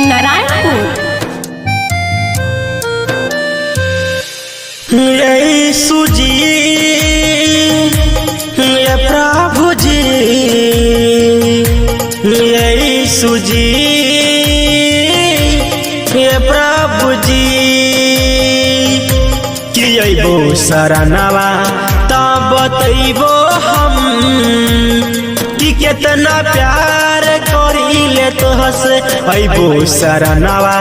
नारायणपुर। यीशु जी, ये प्रभु जी, यीशु जी, ये प्रभु जी, कि अइबो शरणवा तब बतइबो हम कि कितना प्यार करिले तोहसे। अइबो शरणवा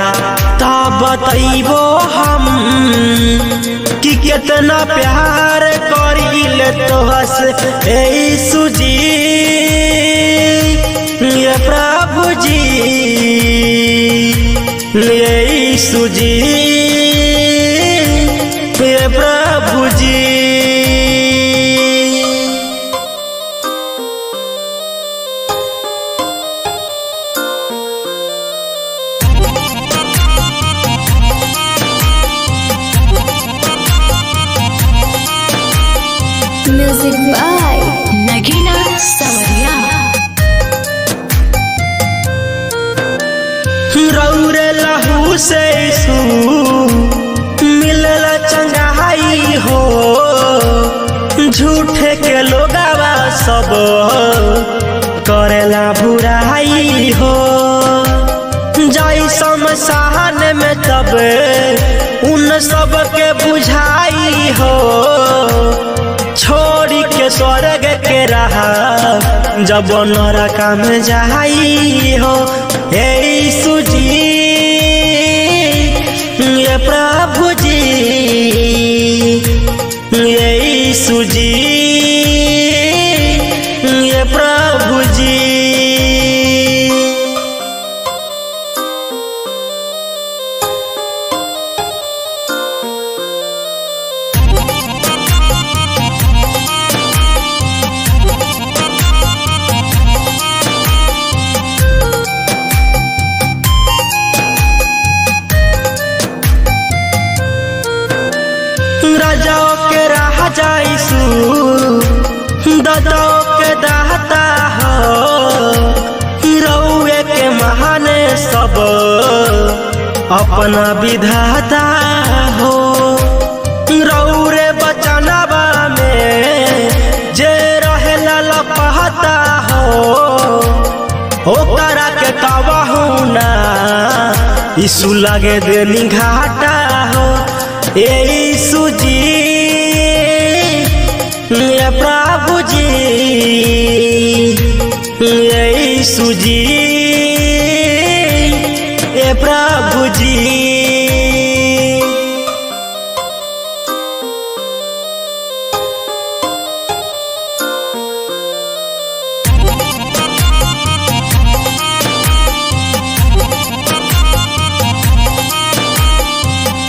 तब बतइबो हम कि कितना प्यार करिले तोहसे। यीशु जी, ये प्रभु जी, यीशु जी, ये प्रभु जी। म्यूजिक बाय नगीना सवरिया। रौरे लहू से यीशु मिलल चंगाई हो। झूठे के लोगावा सब करेला बुराई हो। जाई शमशान में तब उन सब के बुझाई हो। छोड़ी के स्वर्ग के रहा जब नरक में जाई हो। यीशु जी, ये प्रभु जी, यीशु जी, ये प्रभु जी। राजाओं के राजा यीशु दाताओं के दाता हो। रउए के महान सब अपना विधाता हो। रउरे बचनवा में जे रहेला लपहता हो। ओकरा के कबहू ना यीशु लगे देनी घाटा हो। यीशु जी, ये प्रभु जी, यीशु जी, ये प्रभु जी।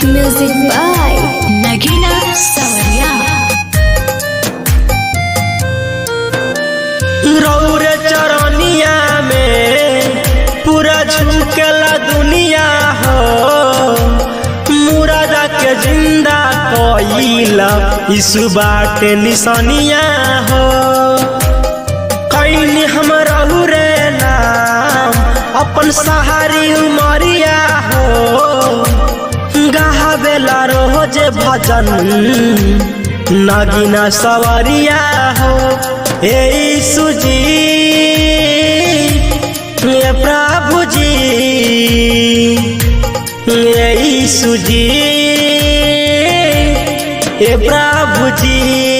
म्यूजिक बाय नगीना सवरिया। रौरे चरनिया में पूरा झुकेला दुनिया हो। मुरादा के जिंदा कइला यीशु बाटे निशानिया हो। कइनी हम रहुरे नाम अपन सहारी उमरिया हो। गावेला रोज भजन नगीना सवरिया हो। यीशु जी, ये प्रभु जी, यीशु जी, ये प्रभु जी।